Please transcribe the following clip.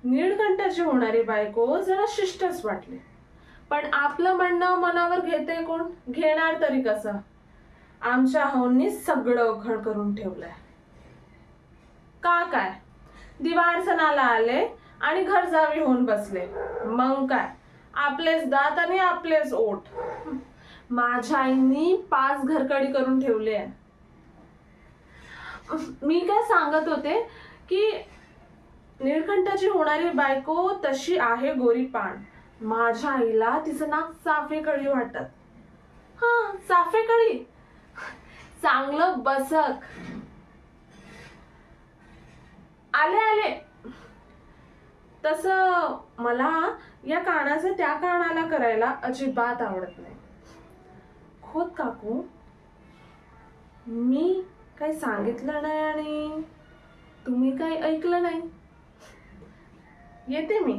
नीळकंठाची होणारी बायको जरा शिष्टच वाटली, पण आपलं म्हणणं मनावर घेते कोण? घेणार तरी कसं? आमच्या हौंनी सगळं उघड करून ठेवलंय. का काय, दिवाण सणाला आले आणि घर जावी होऊन बसले. मग काय, आपलेच दात आणि आपलेच ओठ. माझ्या आईनी 5 घरकडी करून ठेवले आहे. मी काय सांगत होते की नीळकंठाची होणारी बायको तशी आहे गोरी पान. माझ्या आईला तिचं नाक चाफेकळी वाटत. हा, चाफेकळी, चांगलं बसक. आले आले. तसं मला या कानाचं त्या कानाला करायला अजिबात आवडत नाही. खोत काकू, मी काही सांगितलं नाही आणि तुम्ही काही ऐकलं नाही. येते मी.